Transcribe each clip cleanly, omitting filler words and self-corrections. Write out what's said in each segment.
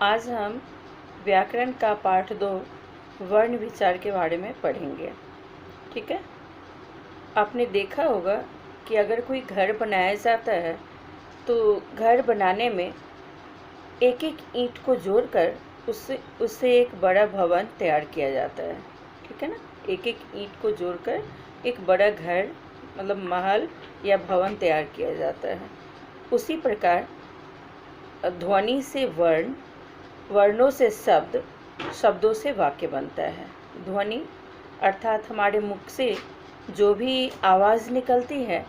आज हम व्याकरण का पाठ 2 वर्ण विचार के बारे में पढ़ेंगे। ठीक है। आपने देखा होगा कि अगर कोई घर बनाया जाता है तो घर बनाने में एक एक ईंट को जोड़कर उससे एक बड़ा भवन तैयार किया जाता है। ठीक है ना। एक एक ईंट को जोड़कर एक बड़ा घर मतलब महल या भवन तैयार किया जाता है। उसी प्रकार ध्वनि से वर्ण, वर्णों से शब्द, शब्दों से वाक्य बनता है। ध्वनि अर्थात हमारे मुख से जो भी आवाज़ निकलती है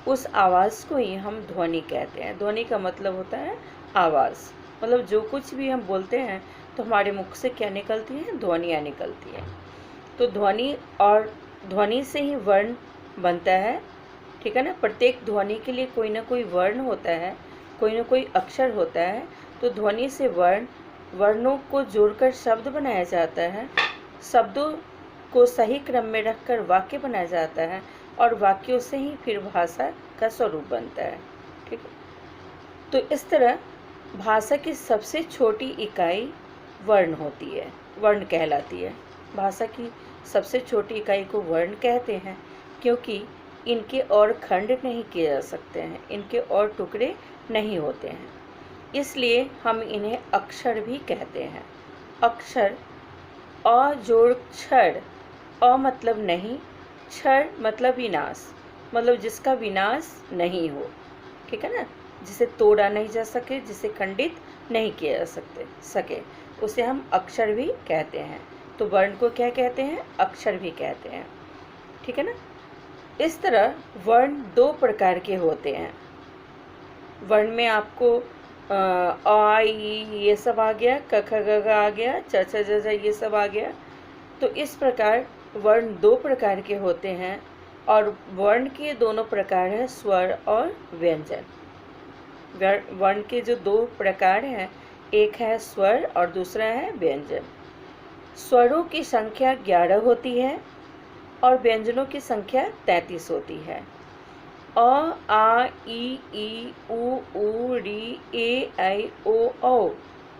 उस आवाज़ को ही हम ध्वनि कहते हैं। ध्वनि का मतलब होता है आवाज़, मतलब जो कुछ भी हम बोलते हैं तो हमारे मुख से क्या निकलती है, ध्वनियाँ निकलती हैं। तो ध्वनि और ध्वनि से ही वर्ण बनता है। ठीक है ना। प्रत्येक ध्वनि के लिए कोई ना कोई वर्ण होता है, कोई ना कोई अक्षर होता है। तो ध्वनि से वर्णों को जोड़कर शब्द बनाया जाता है। शब्दों को सही क्रम में रखकर वाक्य बनाया जाता है और वाक्यों से ही फिर भाषा का स्वरूप बनता है। ठीक है। तो इस तरह भाषा की सबसे छोटी इकाई वर्ण होती है, वर्ण कहलाती है। भाषा की सबसे छोटी इकाई को वर्ण कहते हैं क्योंकि इनके और खंड नहीं किए जा सकते हैं, इनके और टुकड़े नहीं होते हैं, इसलिए हम इन्हें अक्षर भी कहते हैं। अक्षर अ जोड़ क्षर, अ मतलब नहीं, क्षर मतलब विनाश, मतलब जिसका विनाश नहीं हो। ठीक है ना। जिसे तोड़ा नहीं जा सके, जिसे खंडित नहीं किया जा सके उसे हम अक्षर भी कहते हैं। तो वर्ण को क्या कहते हैं, अक्षर भी कहते हैं। ठीक है ना। इस तरह वर्ण 2 प्रकार के होते हैं। वर्ण में आपको आ ई ये सब आ गया, क ख ग घ आ गया, च छ ज झ ये सब आ गया। तो इस प्रकार वर्ण 2 प्रकार के होते हैं और वर्ण के दोनों प्रकार हैं स्वर और व्यंजन। वर्ण के जो 2 प्रकार हैं, एक है स्वर और दूसरा है व्यंजन। स्वरों की संख्या 11 होती है और व्यंजनों की संख्या 33 होती है। अ आ ई उ री ए ऐ ओ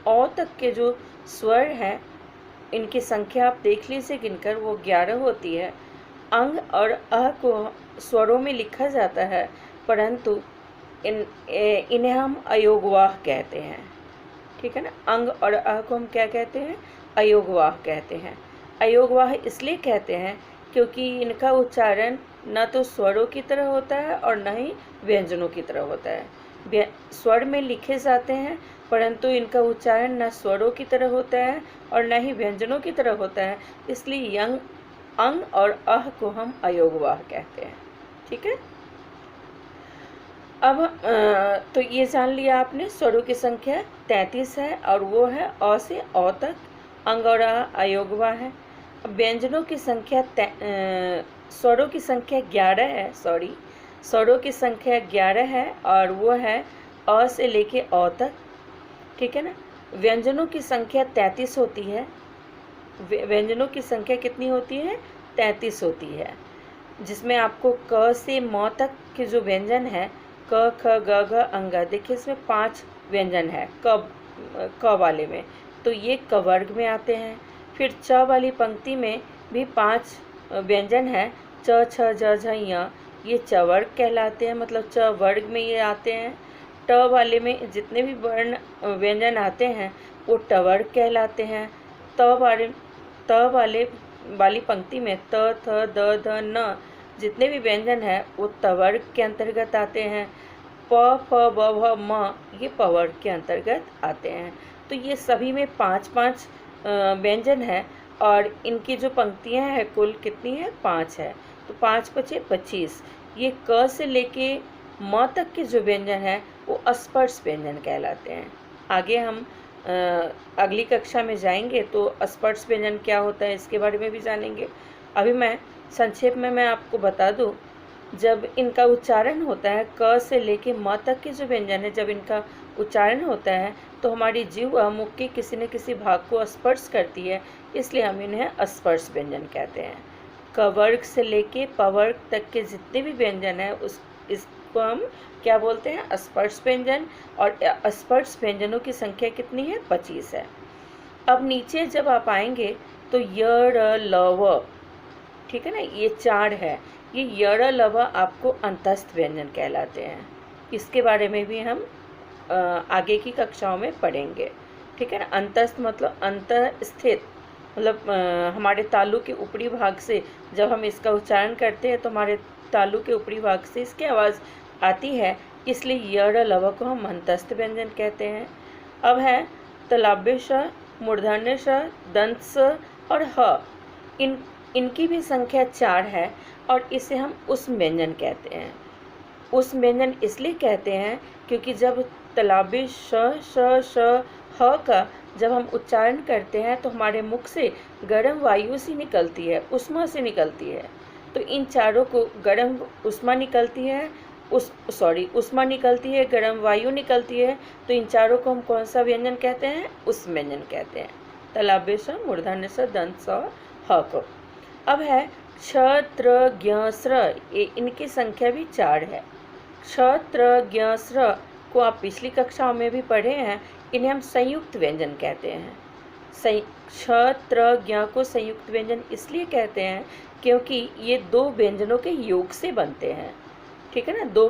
औ तक के जो स्वर हैं इनकी संख्या आप देख लीजिए गिनकर, वो 11 होती है। अंग और अ को स्वरों में लिखा जाता है परंतु इन्हें हम अयोगवाह कहते हैं। ठीक है ना। अंग और अ को हम क्या कहते हैं, अयोगवाह कहते हैं। अयोगवाह इसलिए कहते हैं क्योंकि इनका उच्चारण न तो स्वरों की तरह होता है और न ही व्यंजनों की तरह होता है। स्वर में लिखे जाते हैं परंतु इनका उच्चारण न स्वरों की तरह होता है और न ही व्यंजनों की तरह होता है, इसलिए अंग और अह को हम अयोगवाह कहते हैं। ठीक है। अब तो ये जान लिया आपने, स्वरों की संख्या 33 है और वो है अ से औ तक। अंग और अयोगवाह है। अब व्यंजनों की संख्या स्वरों की संख्या 11 है, स्वरों की संख्या 11 है और वो है अ से लेके औ तक। ठीक है ना। व्यंजनों की संख्या 33 होती है। व्यंजनों की संख्या कितनी होती है, 33 होती है, जिसमें आपको क से म तक के जो व्यंजन है, क ख ग घ अंग, देखिए इसमें 5 व्यंजन है क वाले में, तो ये क वर्ग में आते हैं। फिर च वाली पंक्ति में भी 5 व्यंजन है, च छ ज झ य, ये च वर्ग कहलाते हैं, मतलब च वर्ग में ये आते हैं। ट वाले में जितने भी वर्ण व्यंजन आते हैं वो ट वर्ग कहलाते हैं। त वाली पंक्ति में त थ द ध न जितने भी व्यंजन हैं वो त वर्ग के अंतर्गत आते हैं। प फ ब भ म ये प वर्ग के अंतर्गत आते हैं। तो ये सभी में 5-5 व्यंजन है और इनकी जो पंक्तियां हैं कुल कितनी है, 5 है। तो 5 × 5 = 25। ये क से लेके म तक के जो व्यंजन है वो स्पर्श व्यंजन कहलाते हैं। आगे हम अगली कक्षा में जाएंगे तो स्पर्श व्यंजन क्या होता है इसके बारे में भी जानेंगे। अभी मैं संक्षेप में मैं आपको बता दूं, जब इनका उच्चारण होता है क से लेके म तक के जो व्यंजन है, जब इनका उच्चारण होता है तो हमारी जीवा मुख के किसी न किसी भाग को स्पर्श करती है, इसलिए हम इन्हें स्पर्श व्यंजन कहते हैं। क वर्ग से लेके प वर्ग तक के जितने भी व्यंजन हैं इसको उसको हम क्या बोलते हैं, स्पर्श व्यंजन। और स्पर्श व्यंजनों की संख्या कितनी है, 25 है। अब नीचे जब आप आएंगे तो य र ल व, ठीक है ना, ये 4 है। ये य र ल व आपको अंतस्थ व्यंजन कहलाते हैं। इसके बारे में भी हम आगे की कक्षाओं में पढ़ेंगे, ठीक है ना। अंतस्थ मतलब अंतः स्थित, मतलब हमारे तालु के ऊपरी भाग से जब हम इसका उच्चारण करते हैं तो हमारे तालु के ऊपरी भाग से इसकी आवाज़ आती है, इसलिए य र ल व को हम अंतस्थ व्यंजन कहते हैं। अब है तालव्य श, मूर्धन्य श, दंत स और ह। इनकी भी संख्या 4 है और इसे हम उस व्यंजन कहते हैं। उस व्यंजन इसलिए कहते हैं क्योंकि जब तालव्य श श श ह का जब हम उच्चारण करते हैं तो हमारे मुख से गर्म वायु सी निकलती है, उष्मा से निकलती है। तो इन चारों को गर्म उष्मा निकलती है, उष्मा निकलती है, गर्म वायु निकलती है। तो इन चारों को हम कौन सा व्यंजन कहते हैं, उस व्यंजन कहते हैं। तालव्य स, मूर्धन्य स, दंत स, ह को। अब है क्ष त्र ज्ञ स्र, इनकी संख्या भी 4 है। क्ष त्र ज्ञ स्र को आप पिछली कक्षाओं में भी पढ़े हैं। इन्हें हम संयुक्त व्यंजन कहते हैं। क्ष त्र ज्ञ को संयुक्त व्यंजन इसलिए कहते हैं क्योंकि ये 2 व्यंजनों के योग से बनते हैं, ठीक है ना। 2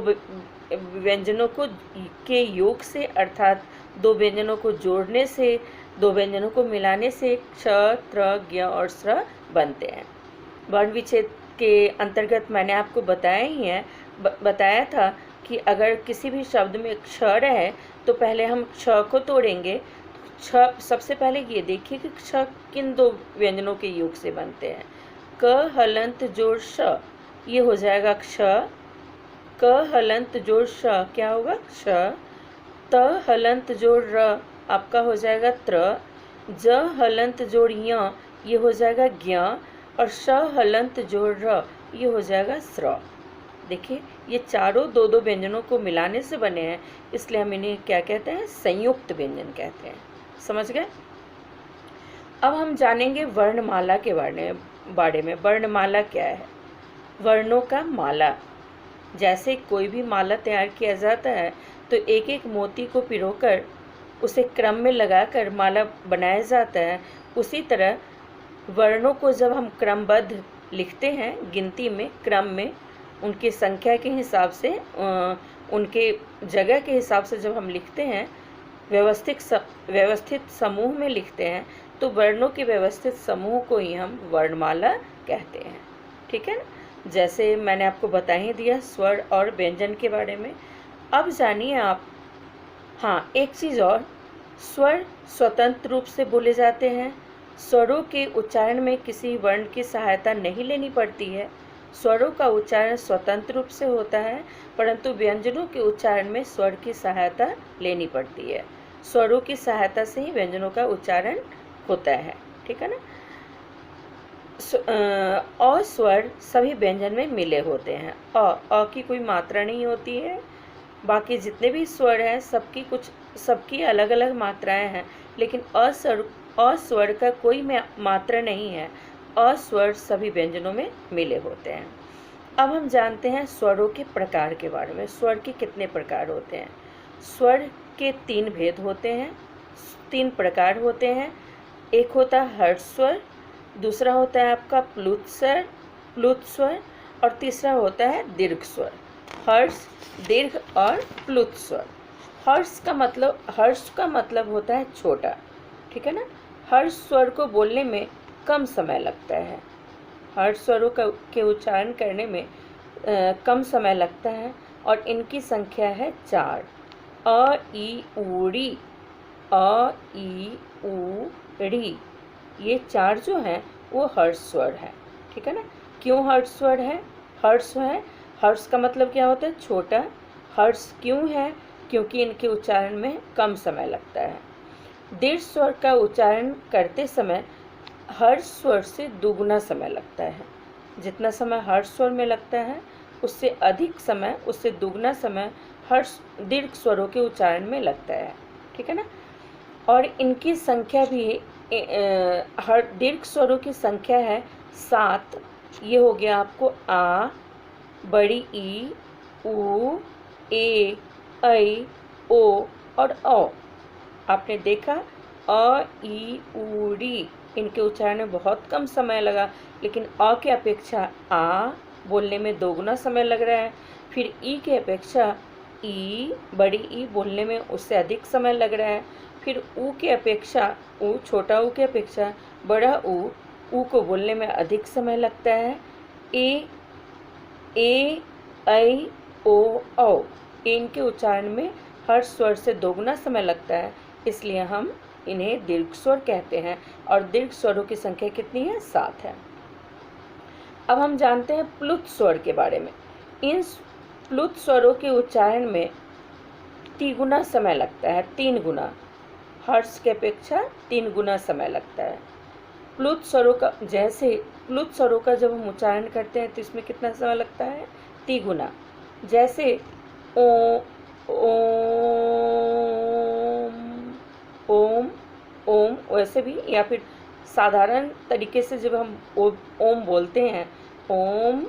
व्यंजनों को के योग से, अर्थात 2 व्यंजनों को जोड़ने से, 2 व्यंजनों को मिलाने से क्ष त्र ज्ञ और स्र बनते हैं। वर्ण विच्छेद के अंतर्गत मैंने आपको बताया था कि अगर किसी भी शब्द में क्षर है तो पहले हम क्ष को तोड़ेंगे। क्ष सबसे पहले ये देखिए कि क्ष किन 2 व्यंजनों के योग से बनते हैं। क हलंत जोड़ श, ये हो जाएगा क्ष। क हलंत जोड़ श क्या होगा, क्ष। त हलंत जोड़ र आपका हो जाएगा त्र। ज हलंत जोड़ य, ये हो जाएगा ज्ञ। और श हलंत जोड़ र, ये हो जाएगा स्र। देखिए ये चारों 2-2 व्यंजनों को मिलाने से बने हैं, इसलिए हम इन्हें क्या कहते हैं, संयुक्त व्यंजन कहते हैं। समझ गए। अब हम जानेंगे वर्णमाला के बारे में। वर्णमाला क्या है, वर्णों का माला। जैसे कोई भी माला तैयार किया जाता है तो एक एक मोती को पिरोकर उसे क्रम में लगाकर माला बनाया जाता है। उसी तरह वर्णों को जब हम क्रमबद्ध लिखते हैं, गिनती में, क्रम में, उनकी संख्या के हिसाब से, उनके जगह के हिसाब से जब हम लिखते हैं, व्यवस्थित समूह में लिखते हैं, तो वर्णों के व्यवस्थित समूह को ही हम वर्णमाला कहते हैं, ठीक है ना। जैसे मैंने आपको बता ही दिया स्वर और व्यंजन के बारे में। अब जानिए आप, हाँ एक चीज़ और, स्वर स्वतंत्र रूप से बोले जाते हैं। स्वरों के उच्चारण में किसी वर्ण की सहायता नहीं लेनी पड़ती है। स्वरों का उच्चारण स्वतंत्र रूप से होता है, परंतु व्यंजनों के उच्चारण में स्वर की सहायता लेनी पड़ती है। स्वरों की सहायता से ही व्यंजनों का उच्चारण होता है, ठीक है ना। अ स्वर सभी व्यंजन में मिले होते हैं। अ की कोई मात्रा नहीं होती है। बाकी जितने भी स्वर हैं सबकी अलग अलग मात्राएं हैं, लेकिन अस्वर का कोई मात्रा नहीं है। अस्वर सभी व्यंजनों में मिले होते हैं। अब हम जानते हैं स्वरों के प्रकार के बारे में। स्वर के कितने प्रकार होते हैं। स्वर के 3 भेद होते हैं, 3 प्रकार होते हैं। एक होता है हर्ष स्वर, दूसरा होता है आपका प्लुत स्वर और तीसरा होता है दीर्घ स्वर। हर्ष, दीर्घ और प्लुत स्वर। हर्ष का मतलब होता है छोटा, ठीक है ना। हर्ष स्वर को बोलने में कम समय लगता है। हर्ष स्वरों के उच्चारण करने में कम समय लगता है और इनकी संख्या है 4। अ ई उ री, अ ई उ री, ये 4 जो हैं वो हर्ष स्वर है, ठीक है ना। क्यों हर्ष स्वर है? हर्ष का मतलब क्या होता है? छोटा। हर्ष क्यों है? क्योंकि इनके उच्चारण में कम समय लगता है। दीर्घ स्वर का उच्चारण करते समय हर्ष स्वर से दुगुना समय लगता है। जितना समय हर्ष स्वर में लगता है उससे अधिक समय, उससे दुगना समय दीर्घ स्वरों के उच्चारण में लगता है, ठीक है ना। और इनकी संख्या भी दीर्घ स्वरों की संख्या है 7। ये हो गया आपको आ, बड़ी ई, उ, ए, ऐ, ओ और औ। आपने देखा अ, ई, उ, री, इनके उच्चारण में बहुत कम समय लगा, लेकिन अ की अपेक्षा आ बोलने में दोगुना समय लग रहा है। फिर ई की अपेक्षा ई, बड़ी ई बोलने में उससे अधिक समय लग रहा है। फिर ऊ की अपेक्षा ऊ, छोटा ऊ की अपेक्षा बड़ा ऊ को बोलने में अधिक समय लगता है। ए, ऐ, ओ, औ, इनके उच्चारण में हर स्वर से दोगुना समय लगता है, इसलिए हम इन्हें दीर्घ स्वर कहते हैं। और दीर्घ स्वरों की संख्या कितनी है? 7 है। अब हम जानते हैं प्लुत स्वर के बारे में। इन प्लुत स्वरों के उच्चारण में तिगुना समय लगता है, 3 गुना, हर्ष की अपेक्षा 3 गुना समय लगता है। प्लुत स्वरों का, जैसे प्लुत स्वरों का जब हम उच्चारण करते हैं तो इसमें कितना समय लगता है? तिगुना। जैसे ओ, ओम, ओम, वैसे भी, या फिर साधारण तरीके से जब हम ओम बोलते हैं, ओम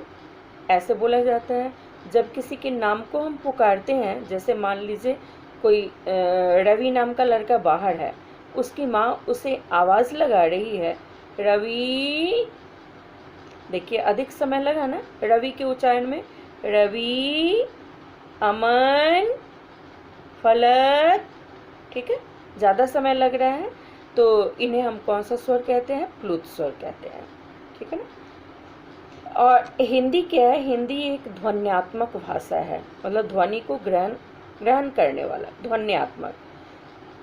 ऐसे बोला जाता है। जब किसी के नाम को हम पुकारते हैं, जैसे मान लीजिए कोई रवि नाम का लड़का बाहर है, उसकी माँ उसे आवाज़ लगा रही है, रवि। देखिए अधिक समय लगा ना रवि के उच्चारण में, रवि, अमन, फलक, ठीक है, ज़्यादा समय लग रहा है, तो इन्हें हम कौन सा स्वर कहते हैं? प्लुत स्वर कहते हैं, ठीक है ना। और हिंदी क्या है? हिंदी एक ध्वन्यात्मक भाषा है, मतलब ध्वनि को ग्रहण करने वाला, ध्वन्यात्मक।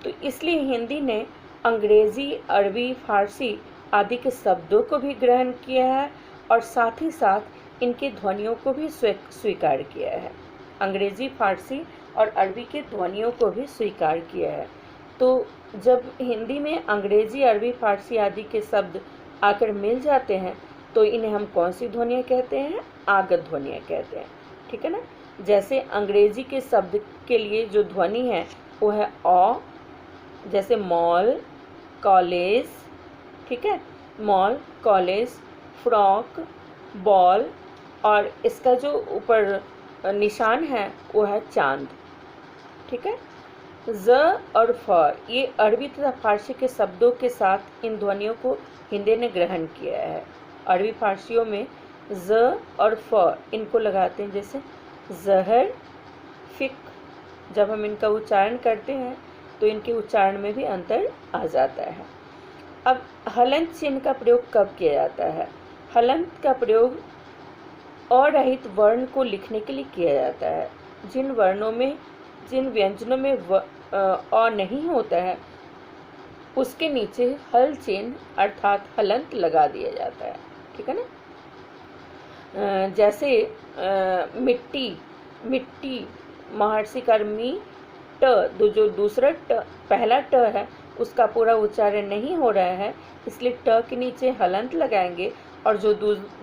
तो इसलिए हिंदी ने अंग्रेजी, अरबी, फारसी आदि के शब्दों को भी ग्रहण किया है और साथ ही साथ इनके ध्वनियों को भी स्वीकार किया है। अंग्रेजी, फारसी और अरबी के ध्वनियों को भी स्वीकार किया है। तो जब हिंदी में अंग्रेजी, अरबी, फारसी आदि के शब्द आकर मिल जाते हैं तो इन्हें हम कौन सी ध्वनियाँ कहते हैं? आगत ध्वनियाँ कहते हैं, ठीक है ना। जैसे अंग्रेजी के शब्द के लिए जो ध्वनि है वो है अ, जैसे मॉल, कॉलेज, ठीक है, मॉल, कॉलेज, फ्रॉक, बॉल, और इसका जो ऊपर निशान है वो है चांद, ठीक है। ज और फ, ये अरबी तथा फारसी के शब्दों के साथ इन ध्वनियों को हिंदी ने ग्रहण किया है। अरबी फारसियों में ज और फ इनको लगाते हैं, जैसे जहर, फिक। जब हम इनका उच्चारण करते हैं तो इनके उच्चारण में भी अंतर आ जाता है। अब हलंत चिन्ह का प्रयोग कब किया जाता है? हलंत का प्रयोग अरहित वर्ण को लिखने के लिए किया जाता है। जिन वर्णों में, जिन व्यंजनों में अ नहीं होता है उसके नीचे हल चिन्ह अर्थात हलंत लगा दिया जाता है, ठीक है ना। जैसे मिट्टी, मिट्टी, महर्षि कर्मी, ट, जो दूसरा ट, पहला ट है उसका पूरा उच्चारण नहीं हो रहा है, इसलिए ट के नीचे हलंत लगाएंगे, और जो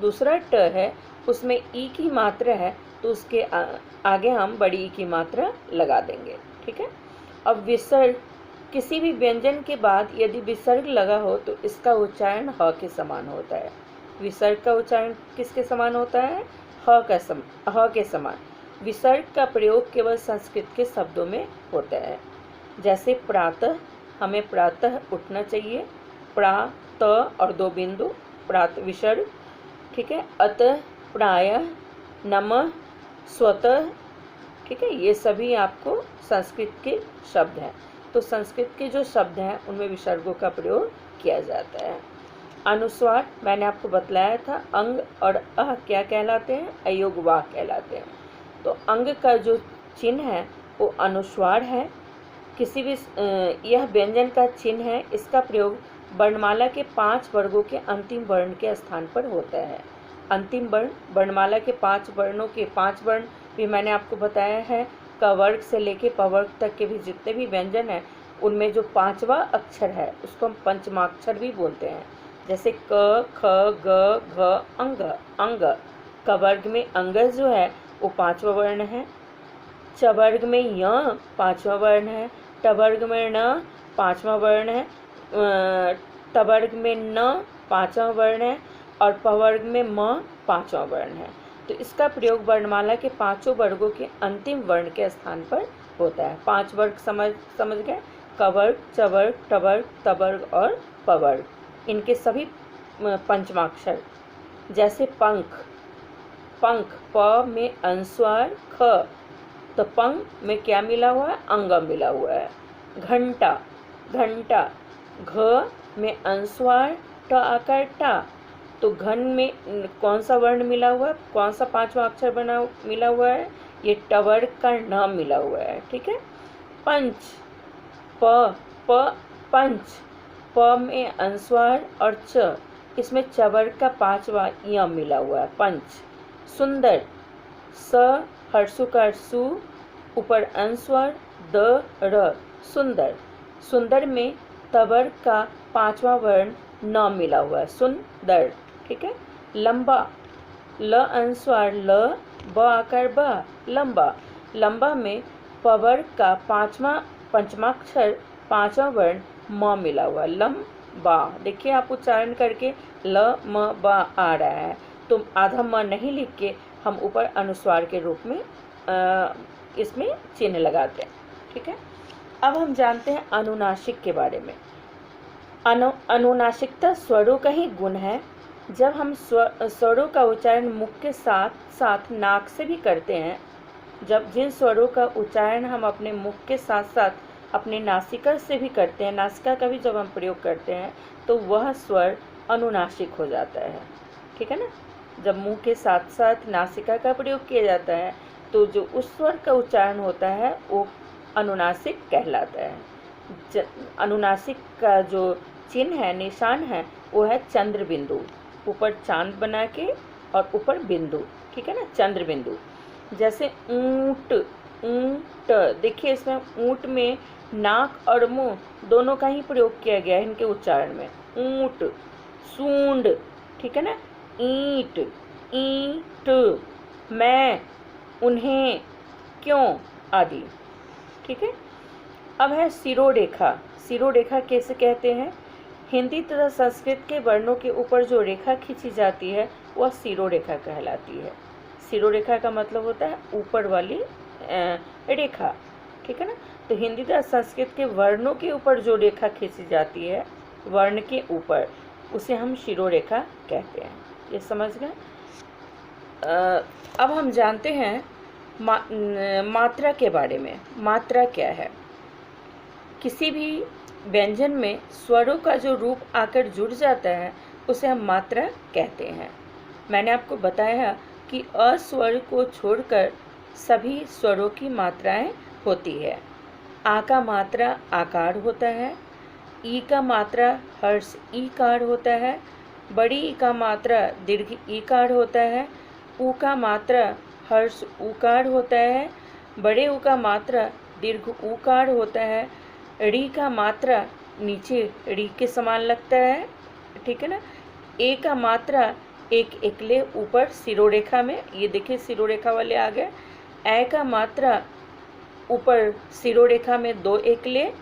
दूसरा ट है उसमें ई की मात्रा है तो उसके आगे हम बड़ी ई की मात्रा लगा देंगे, ठीक है। अब विसर्ग, किसी भी व्यंजन के बाद यदि विसर्ग लगा हो तो इसका उच्चारण ह के समान होता है। विसर्ग का उच्चारण किसके समान होता है? ह के समान। विसर्ग का प्रयोग केवल संस्कृत के शब्दों में होता है। जैसे प्रातः, हमें प्रातः उठना चाहिए, प्रात और 2 बिंदु, प्रात विसर्ग, ठीक है। अतः, प्रायः, नमः, स्वतः, ठीक है, ये सभी आपको संस्कृत के शब्द हैं। तो संस्कृत के जो शब्द हैं उनमें विसर्गों का प्रयोग किया जाता है। अनुस्वार मैंने आपको बतलाया था, अंग और अह क्या कहलाते हैं? अयोगवाह कहलाते हैं। तो अंग का जो चिन्ह है वो अनुस्वार है। किसी भी यह व्यंजन का चिन्ह है, इसका प्रयोग वर्णमाला के 5 वर्गों के अंतिम वर्ण के स्थान पर होता है। अंतिम वर्ण, वर्णमाला के 5 वर्णों के 5 वर्ण भी मैंने आपको बताया है। क वर्ग से लेके प वर्ग तक के भी जितने भी व्यंजन हैं उनमें जो 5वां अक्षर है उसको हम पंचमाक्षर भी बोलते हैं। जैसे क, ख, ग, घ, अंग, अंग। क वर्ग में अंग जो है वो 5वां वर्ण है। च वर्ग में य 5वां वर्ण है। ट वर्ग में न 5वां वर्ण है। ट वर्ग में न 5वां वर्ण है और प वर्ग में म 5वां वर्ण है। तो इसका प्रयोग वर्णमाला के 5 वर्गों के अंतिम वर्ण के स्थान पर होता है। 5 वर्ग समझ गए, कवर्ग, चवर्ग, टवर्ग, तवर्ग और पवर्ग। इनके सभी पंचमाक्षर, जैसे पंख, पंख प में अनुस्वार ख, तो पंख में क्या मिला हुआ है, अंगम मिला हुआ है। घंटा, घंटा घ में अनुस्वार ट आकार टा, तो घन में कौन सा वर्ण मिला हुआ है, कौन सा 5वां अक्षर मिला हुआ है, ये टवर्ग का न मिला हुआ है। ठीक है। पंच, प पंच, प में अनुस्वार और च, इसमें चवर्ग का 5वां य मिला हुआ है, पंच। सुंदर, स हर्षुकार सु, ऊपर अनुस्वार द र, सुंदर। सुंदर में तवर्ग का 5वां वर्ण न मिला हुआ है, सुंदर। ठीक है। लंबा, ल अनुस्वार ल, ब आकार ब, लंबा। लंबा में पवर्ग का 5वां पंचमाक्षर 5वां वर्ण म मिला हुआ है, लंबा। देखिए आप उच्चारण करके ल म ब आ रहा है, तो आधा म नहीं लिख के हम ऊपर अनुस्वार के रूप में इसमें चिन्ह लगाते हैं। ठीक है। अब हम जानते हैं अनुनासिक के बारे में। अनुनासिकता स्वरों का ही गुण है। जब हम स्वरों का उच्चारण मुख के साथ साथ नाक से भी करते हैं, जब जिन स्वरों का उच्चारण हम अपने मुख के साथ साथ अपने नासिका से भी करते हैं, नासिका का भी जब हम प्रयोग करते हैं, तो वह स्वर अनुनासिक हो जाता है। ठीक है ना। जब मुंह के साथ साथ नासिका का प्रयोग किया जाता है, तो जो उस स्वर का उच्चारण होता है वो अनुनासिक कहलाता है। अनुनासिक का जो चिन्ह है, निशान है, वो है चंद्र बिंदु, ऊपर चांद बना के और ऊपर बिंदु। ठीक है ना, चंद्र बिंदु। जैसे ऊंट, ऊंट, देखिए इसमें ऊंट में नाक और मुंह दोनों का ही प्रयोग किया गया है इनके उच्चारण में। ऊंट, सूंड, ठीक है ना, ईंट, ईंट, मैं, उन्हें, क्यों आदि। ठीक है। अब है सिरोरेखा। सिरोरेखा कैसे कहते हैं? हिंदी तथा संस्कृत के वर्णों के ऊपर जो रेखा खींची जाती है वह सिरोरेखा कहलाती है। सिरोरेखा का मतलब होता है ऊपर वाली रेखा। ठीक है ना। तो हिंदी तथा संस्कृत के वर्णों के ऊपर जो रेखा खींची जाती है, वर्ण के ऊपर, उसे हम सिरोरेखा कहते हैं। ये समझ गए। अब हम जानते हैं मात्रा के बारे में। मात्रा क्या है? किसी भी व्यंजन में स्वरों का जो रूप आकर जुड़ जाता है उसे हम मात्रा कहते हैं। मैंने आपको बताया कि अ स्वर को छोड़कर सभी स्वरों की मात्राएं होती है। आ का मात्रा आकार होता है, ई का मात्रा हर्ष ईकार होता है, बड़ी ई का मात्रा दीर्घ ईकार होता है, ऊ का मात्रा हर्ष ऊकार होता है, बड़े ऊ का मात्रा दीर्घ ऊकार होता है, री का मात्रा नीचे री के समान लगता है। ठीक है ना। ए का मात्रा एक एकले ऊपर सिरोरेखा में, ये देखिए सिरोरेखा वाले आ गए। ए का मात्रा ऊपर सिरोरेखा में 2 एकले,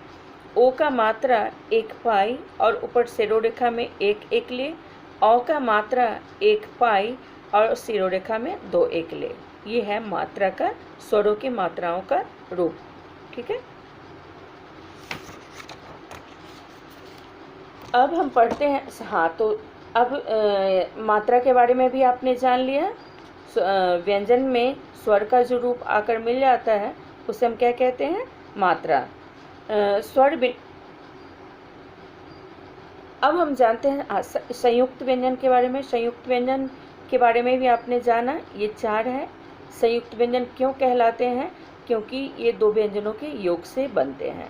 ओ का मात्रा 1 पाई और ऊपर सिरोरेखा में 1 एकले, औ का मात्रा 1 पाई और सिरोरेखा में 2 एकले। ये है मात्रा का, स्वरों की मात्राओं का रूप। ठीक है। अब हम पढ़ते हैं। हाँ, तो अब मात्रा के बारे में भी आपने जान लिया। व्यंजन में स्वर का जो रूप आकर मिल जाता है उसे हम क्या कहते हैं? मात्रा। अब हम जानते हैं संयुक्त व्यंजन के बारे में। संयुक्त व्यंजन के बारे में भी आपने जाना। ये 4 है। संयुक्त व्यंजन क्यों कहलाते हैं? क्योंकि ये 2 व्यंजनों के योग से बनते हैं।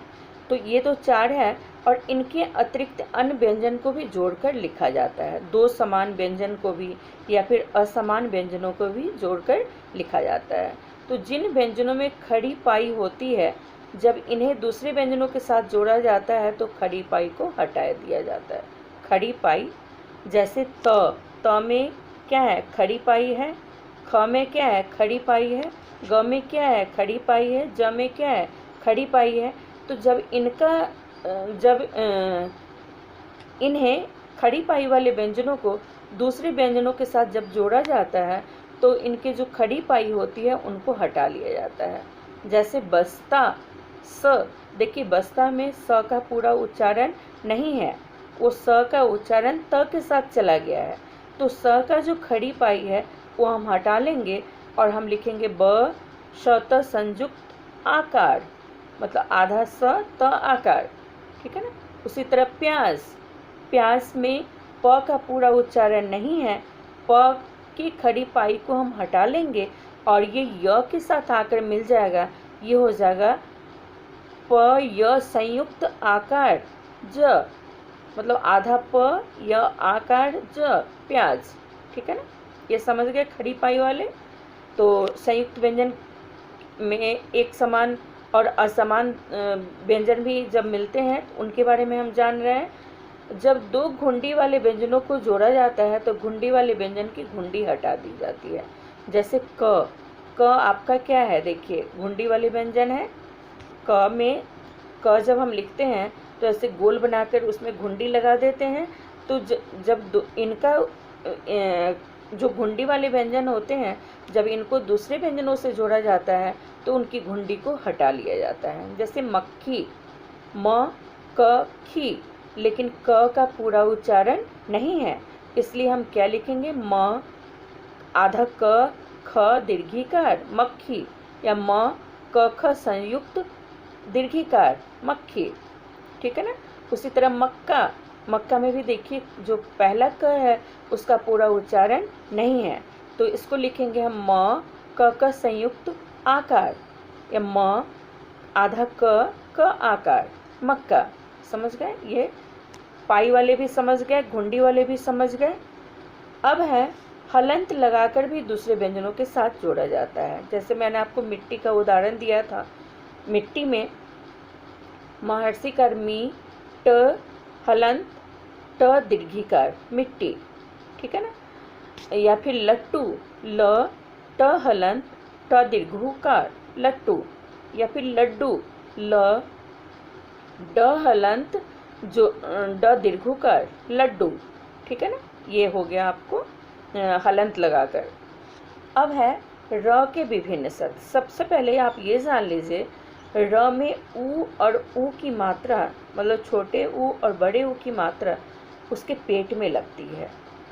तो ये तो 4 है, और इनके अतिरिक्त अन्य व्यंजन को भी जोड़कर लिखा जाता है। 2 समान व्यंजन को भी या फिर असमान व्यंजनों को भी जोड़कर लिखा जाता है। तो जिन व्यंजनों में खड़ी पाई होती है, जब इन्हें दूसरे व्यंजनों के साथ जोड़ा जाता है तो खड़ी पाई को हटा दिया जाता है। खड़ी पाई, जैसे त में क्या है? खड़ी पाई है। ख में क्या है? खड़ी पाई है। ग में क्या है? खड़ी पाई है। ज में क्या है? खड़ी पाई है। तो जब इन्हें खड़ी पाई वाले व्यंजनों को दूसरे व्यंजनों के साथ जब जोड़ा जाता है तो इनके जो खड़ी पाई होती है उनको हटा लिया जाता है। जैसे बस्ता, स, देखिए बस्ता में स का पूरा उच्चारण नहीं है, वो स का उच्चारण त के साथ चला गया है। तो स का जो खड़ी पाई है वो हम हटा लेंगे और हम लिखेंगे ब श त संयुक्त आकार, मतलब आधा स त आकार, ठीक है ना। उसी तरह प्याज, प्याज में प का पूरा उच्चारण नहीं है, प की खड़ी पाई को हम हटा लेंगे और ये य के साथ आकर मिल जाएगा, ये हो जाएगा प य संयुक्त आकार ज, मतलब आधा प य आकार ज, प्याज, ठीक है ना। ये समझ गए खड़ी पाई वाले। तो संयुक्त व्यंजन में एक समान और असमान व्यंजन भी जब मिलते हैं तो उनके बारे में हम जान रहे हैं। जब दो घुंडी वाले व्यंजनों को जोड़ा जाता है तो घुंडी वाले व्यंजन की घुंडी हटा दी जाती है। जैसे क, क आपका क्या है, देखिए घुंडी वाले व्यंजन है। क में क जब हम लिखते हैं तो ऐसे गोल बनाकर उसमें घुंडी लगा देते हैं। तो जब इनका जो घुंडी वाले व्यंजन होते हैं, जब इनको दूसरे व्यंजनों से जोड़ा जाता है तो उनकी घुंडी को हटा लिया जाता है। जैसे मक्खी, म क खी, लेकिन क का पूरा उच्चारण नहीं है, इसलिए हम क्या लिखेंगे, म आधा क ख दीर्घिकार मक्खी, या म क ख संयुक्त दीर्घिकार मक्खी, ठीक है ना। उसी तरह मक्का, मक्का में भी देखिए जो पहला क है उसका पूरा उच्चारण नहीं है, तो इसको लिखेंगे हम म क संयुक्त आकार, या म आधा क आकार मक्का। समझ गए, ये पाई वाले भी समझ गए, घुंडी वाले भी समझ गए। अब है हलंत लगाकर भी दूसरे व्यंजनों के साथ जोड़ा जाता है। जैसे मैंने आपको मिट्टी का उदाहरण दिया था, मिट्टी में महर्षि कर मी ट हलंत ट दीर्घिकार मिट्टी, ठीक है ना। या फिर लट्टू, ल ट हलंत ट दीर्घकार लट्टू, या फिर लड्डू, ल ड हलंत जो ड दीर्घकार लड्डू, ठीक है ना। ये हो गया आपको हलंत लगाकर। अब है र के विभिन्न शब्द। सबसे पहले आप ये जान लीजिए, र में ऊ और ऊ की मात्रा, मतलब छोटे ऊ और बड़े ऊ की मात्रा उसके पेट में लगती है,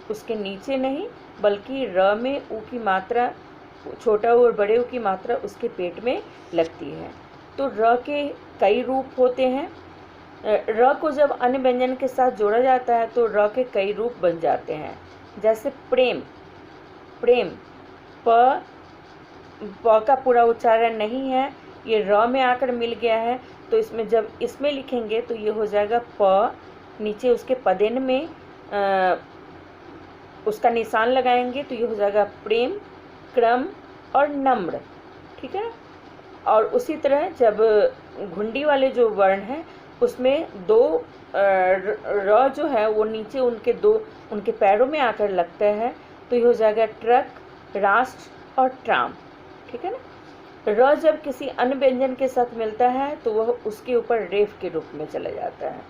उसके नीचे नहीं, बल्कि र में ऊ की मात्रा, छोटा ऊ और बड़े ऊ की मात्रा उसके पेट में लगती है। तो र के कई रूप होते हैं। र को जब अन्य व्यंजन के साथ जोड़ा जाता है तो र के कई रूप बन जाते हैं। जैसे प्रेम, प्रेम प का पूरा उच्चारण नहीं है, ये र में आकर मिल गया है, तो इसमें जब इसमें लिखेंगे तो ये हो जाएगा प, नीचे उसके पदेन में उसका निशान लगाएंगे तो ये हो जाएगा प्रेम, क्रम और नम्र, ठीक है। और उसी तरह जब घुंडी वाले जो वर्ण हैं उसमें दो र जो है वो नीचे उनके पैरों में आकर लगता है, तो ये हो जाएगा ट्रक, राष्ट्र और ट्राम, ठीक है ना। र जब किसी अन्य व्यंजन के साथ मिलता है तो वह उसके ऊपर रेफ के रूप में चला जाता है।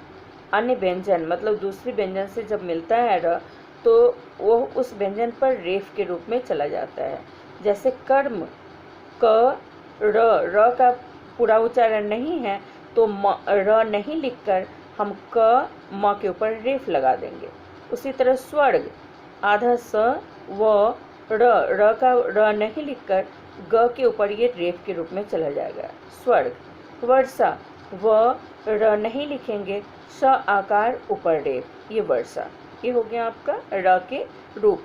अन्य व्यंजन मतलब दूसरे व्यंजन से जब मिलता है र, तो वह उस व्यंजन पर रेफ के रूप में चला जाता है। जैसे कर्म, क र का पूरा उच्चारण नहीं है, तो र नहीं लिखकर हम क म के ऊपर रेफ लगा देंगे। उसी तरह स्वर्ग, आधा स व र का र नहीं लिखकर ग के ऊपर ये रेफ के रूप में चला जाएगा, स्वर्ग। वर्षा, व र नहीं लिखेंगे, स आकार ऊपर रेफ, ये वर्षा। ये हो गया आपका र के रूप,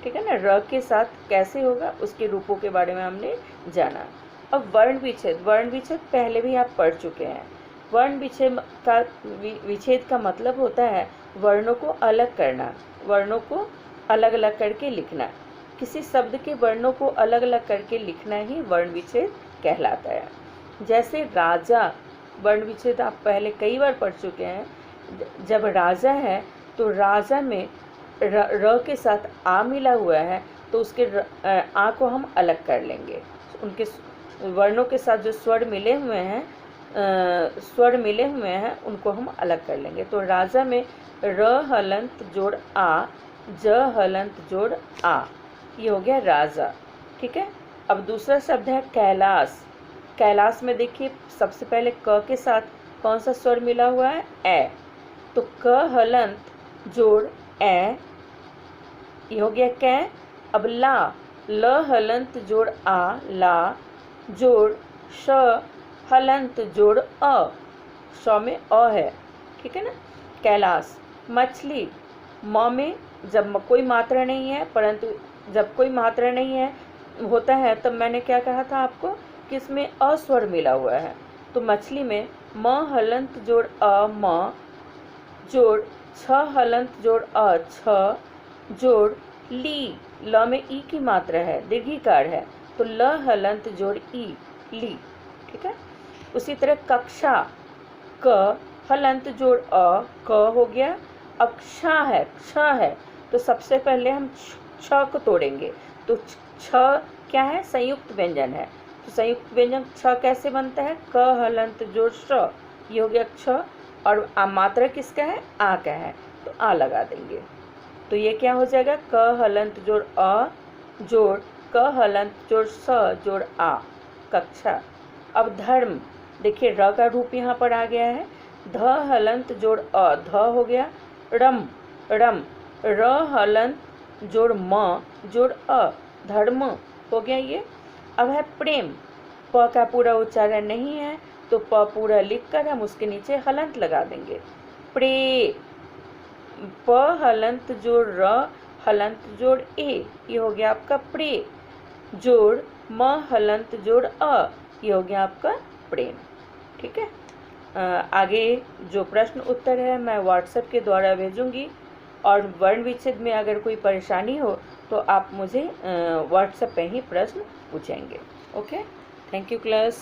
ठीक है ना। र के साथ कैसे होगा उसके रूपों के बारे में हमने जाना। अब वर्ण विच्छेद, वर्ण विच्छेद पहले भी आप पढ़ चुके हैं। वर्ण विच्छेद का मतलब होता है वर्णों को अलग करना, वर्णों को अलग अलग करके लिखना। किसी शब्द के वर्णों को अलग अलग करके लिखना ही वर्ण विच्छेद कहलाता है। जैसे राजा, वर्ण विच्छेद आप पहले कई बार पढ़ चुके हैं। जब राजा है तो राजा में र के साथ आ मिला हुआ है, तो उसके आ को हम अलग कर लेंगे। उनके वर्णों के साथ जो स्वर मिले हुए हैं उनको हम अलग कर लेंगे। तो राजा में र हलंत जोड़ आ, ज हलंत जोड़ आ, ये हो गया राजा। ठीक है, अब दूसरा शब्द है कैलाश। कैलाश में देखिए सबसे पहले क के साथ कौन सा स्वर मिला हुआ है, ए, तो क हलंत जोड़ ए, ये हो गया कै। अब ला, ल हलंत जोड़ आ, ला जोड़ श हलंत जोड़ अ, श में अ है। ठीक है ना। कैलाश। मछली, म में जब कोई मात्रा नहीं है, परंतु जब कोई मात्रा नहीं है होता है तब मैंने क्या कहा था आपको कि इसमें अ स्वर मिला हुआ है। तो मछली में म हलंत जोड़ अ, म जोड़ छ हलंत जोड़ अ, छ जोड़ ली, ल में ई की मात्रा है, दीर्घिकार है, तो ल हलंत जोड़ ई, ली। ठीक है। उसी तरह कक्षा, क हलंत जोड़ अ, क हो गया। अब क्षा है, क्ष है, तो सबसे पहले हम छ को तोड़ेंगे, तो छ क्या है, संयुक्त व्यंजन है, तो संयुक्त व्यंजन छ कैसे बनता है, क हलंत जोड़ श, ये हो गया क्ष। और मात्रा किसका है, आ का है, तो आ लगा देंगे, तो ये क्या हो जाएगा, क हलंत जोड़ अ जोड़ क हलंत जोड़ स जोड़ आ, कक्षा। अब धर्म, देखिए र का रूप यहाँ पर आ गया है, ध हलंत जोड़ अ, ध हो गया। रम, रम, र हलंत जोड़ म जोड़ अ, धर्म हो गया ये। अब है प्रेम, प का पूरा उच्चारण नहीं है, तो प पूरा लिखकर हम उसके नीचे हलंत लगा देंगे, प्रे, प हलंत जोड़ र हलंत जोड़ ए, ये हो गया आपका प्रे, जोड़ म हलंत जोड़ अ, ये हो गया आपका प्रेम। ठीक है। आगे जो प्रश्न उत्तर है मैं व्हाट्सएप के द्वारा भेजूंगी, और वर्ण विच्छेद में अगर कोई परेशानी हो तो आप मुझे व्हाट्सएप पे ही प्रश्न पूछेंगे। Okay, thank you class.